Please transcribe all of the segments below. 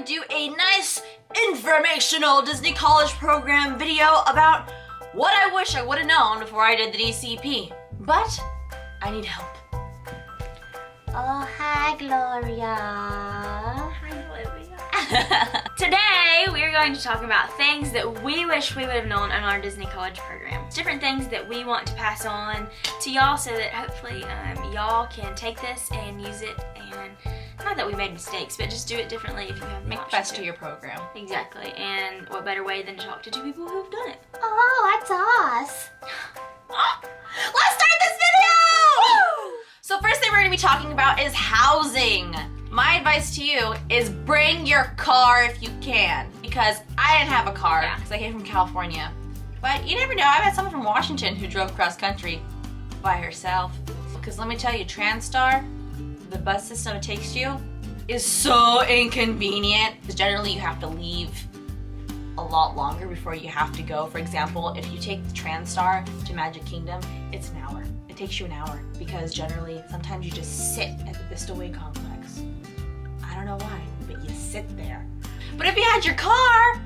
do a nice informational Disney College Program video about what I wish I would have known before I did the DCP. But I need help. Oh, hi, Gloria. Hi, Olivia. Today, we are going to talk about things that we wish we would have known in our Disney College program. Different things that we want to pass on to y'all so that hopefully y'all can take this and use it, and not that we made mistakes, but just do it differently if you have the Make the option best to. of your program. Exactly, and what better way than to talk to two people who've done it. Oh, that's us. Let's start this video! So first thing we're gonna be talking about is housing. My advice to you is bring your car if you can, because I didn't have a car because I came from California. But you never know, I met someone from Washington who drove cross country by herself. Because let me tell you, TransStar, the bus system it takes you, is so inconvenient. Because generally you have to leave a lot longer before you have to go. For example, if you take the TransStar to Magic Kingdom, it's an hour. It takes you an hour because generally, sometimes you just sit at the Vista Way complex. I don't know why, but you sit there. But if you had your car,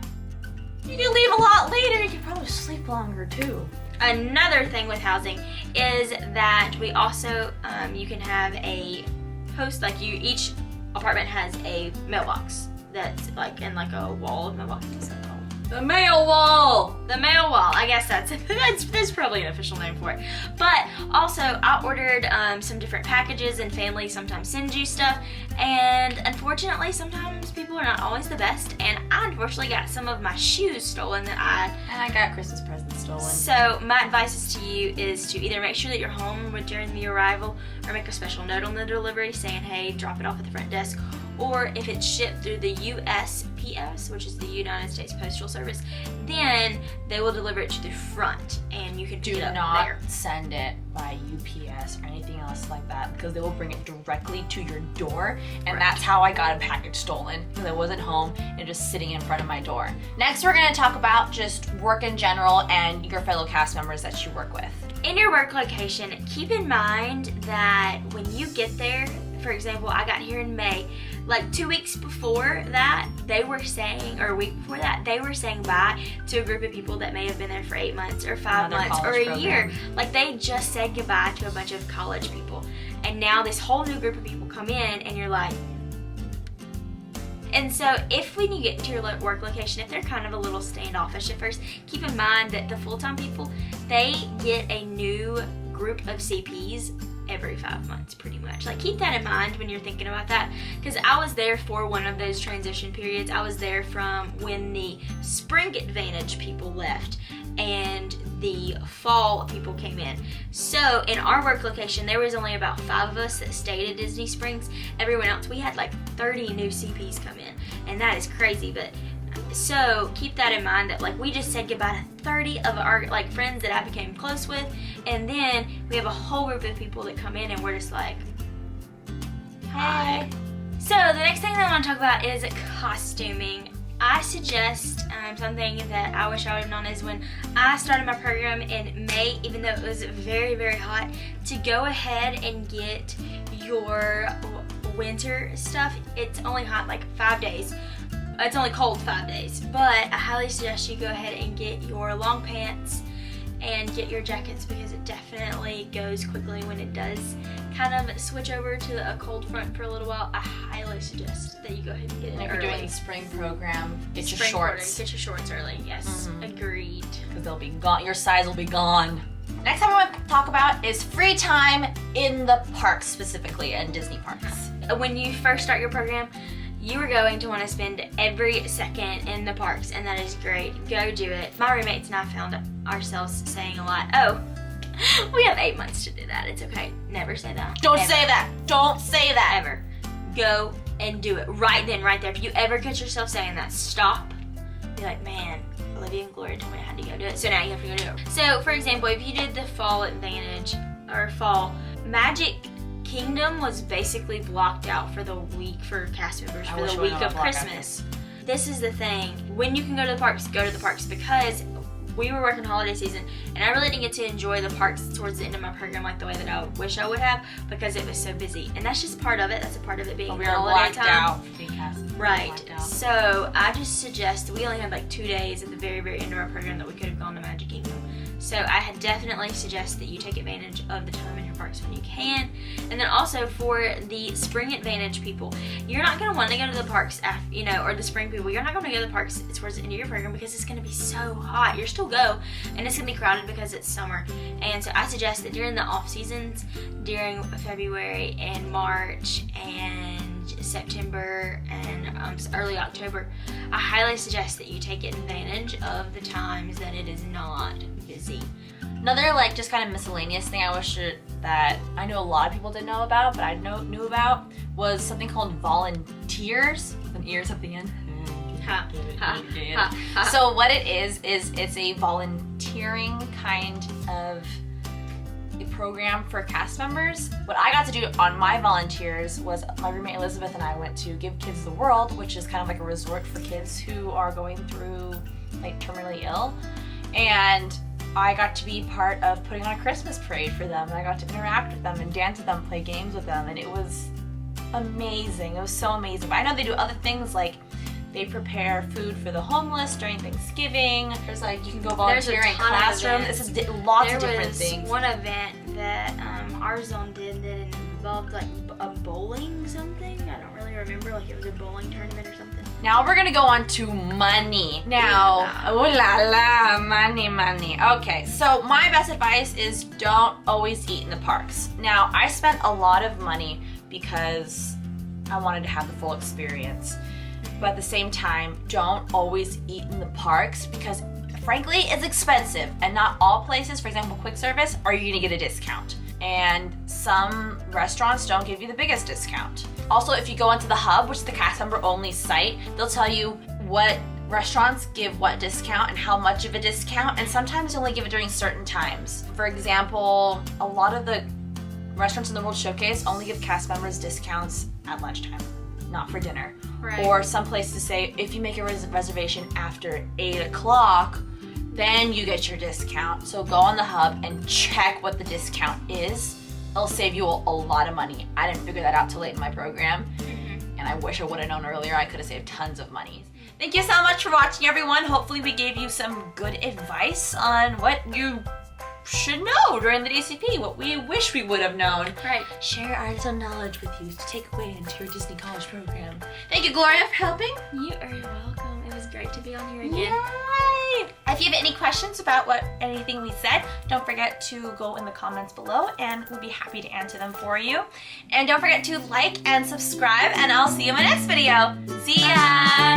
you could leave a lot later. You could probably sleep longer too. Another thing with housing is that we also, you can have a host, like each apartment has a mailbox that's like in like a wall of mailbox. What's that called? The mail wall! The mail wall, I guess that's probably an official name for it. But also, I ordered some different packages, and family sometimes sends you stuff, and unfortunately, sometimes people are not always the best, and I unfortunately got some of my shoes stolen And I got Christmas presents stolen. So my advice to you is to either make sure that you're home during the arrival, or make a special note on the delivery saying, hey, drop it off at the front desk. Or if it's shipped through the USPS, which is the United States Postal Service, then they will deliver it to the front, and you can pick it up there. Do not send it by UPS or anything else like that, because they will bring it directly to your door, and that's how I got a package stolen, because I wasn't home and just sitting in front of my door. Next, we're going to talk about just work in general and your fellow cast members that you work with. In your work location, keep in mind that when you get there, for example, I got here in May, like 2 weeks before that, they were saying, or a week before that, they were saying bye to a group of people that may have been there for 8 months or 5 months or a year. Like they just said goodbye to a bunch of college people. And now this whole new group of people come in and you're like, and so if when you get to your work location, if they're kind of a little standoffish at first, keep in mind that the full-time people, they get a new group of CPs every 5 months pretty much. Like keep that in mind when you're thinking about that, because I was there for one of those transition periods. I was there from when the Spring Advantage people left and the fall people came in. So in our work location, there was only about 5 of us that stayed at Disney Springs. Everyone else, we had like 30 new CPs come in, and that is crazy. But so keep that in mind, that like we just said goodbye to 30 of our like friends that I became close with, and then we have a whole group of people that come in and we're just like, hi. So the next thing that I want to talk about is costuming. I suggest something that I wish I would have known is when I started my program in May, even though it was very, very hot, to go ahead and get your winter stuff. It's only hot like 5 days. It's only cold 5 days, but I highly suggest you go ahead and get your long pants and get your jackets, because it definitely goes quickly when it does kind of switch over to a cold front for a little while. I highly suggest that you go ahead and get it And if early. you're doing the spring program, get your Spring shorts. Get your shorts early, yes. Agreed. Because they'll be gone. Your size will be gone. Next thing I want to talk about is free time in the parks, specifically in Disney parks. When you first start your program, you are going to want to spend every second in the parks, and that is great. Go do it. My roommates and I found ourselves saying a lot, oh, we have 8 months to do that. It's okay. Never say that. Don't say that. Don't say that. Ever. Go and do it right then, right there. If you ever catch yourself saying that, stop. Be like, man, Olivia and Gloria told me I had to go do it, so now you have to go do it. So, for example, if you did the Fall Advantage, or Fall, Magic Kingdom was basically blocked out for the week for cast members for the week of Christmas. This is the thing. When you can go to the parks, because we were working holiday season, and I really didn't get to enjoy the parks towards the end of my program like the way that I wish I would have because it was so busy. And that's just part of it. That's a part of it being But we the were holiday blacked time. out. Because Right. So I just suggest we only had like 2 days at the very, very end of our program that we could have gone to Magic Kingdom. So I had definitely suggest that you take advantage of the time in your parks when you can. And then also for the spring advantage people, you're not going to want to go to the parks after, you know, or the spring people, you're not going to go to the parks towards the end of your program because it's going to be so hot. You'll still go, and it's going to be crowded because it's summer. And so I suggest that during the off seasons, during February and March and September and early October, I highly suggest that you take advantage of the times that it is not busy. Another like just kind of miscellaneous thing I wish that I know a lot of people didn't know about, but I knew about was something called volunteers. With ears at the end. Ha, ha, ha, ha. So what it is it's a volunteering kind of a program for cast members. What I got to do on my volunteers was my roommate Elizabeth and I went to Give Kids the World, which is kind of like a resort for kids who are going through like terminally ill. And I got to be part of putting on a Christmas parade for them, and I got to interact with them and dance with them, play games with them, and it was amazing. It was so amazing. But I know they do other things like they prepare food for the homeless during Thanksgiving. There's like you can go volunteer in classrooms. This is lots of different things. One event that our zone did that involved like a bowling something. I don't really remember. Like it was a bowling tournament or something. Now we're gonna go on to money. Now, ooh la la, money. Okay, so my best advice is don't always eat in the parks. Now, I spent a lot of money because I wanted to have the full experience. But at the same time, don't always eat in the parks because frankly, it's expensive. And not all places, for example, quick service, are you gonna get a discount. And some restaurants don't give you the biggest discount. Also, if you go onto the hub, which is the cast member only site, they'll tell you what restaurants give what discount and how much of a discount, and sometimes they only give it during certain times. For example, a lot of the restaurants in the World Showcase only give cast members discounts at lunchtime, not for dinner. Right. Or some places say if you make a reservation after 8 o'clock, then you get your discount. So go on the hub and check what the discount is. It'll save you a lot of money. I didn't figure that out till late in my program, and I wish I would have known earlier. I could have saved tons of money. Thank you so much for watching, everyone. Hopefully we gave you some good advice on what you should know during the DCP, what we wish we would have known. Right. Share our little knowledge with you to take away into your Disney college program. Thank you, Gloria, for helping. You are welcome. It was great to be on here again. Yay! If you have any questions about anything we said, don't forget to go in the comments below and we'll be happy to answer them for you. And don't forget to like and subscribe, and I'll see you in my next video. See ya!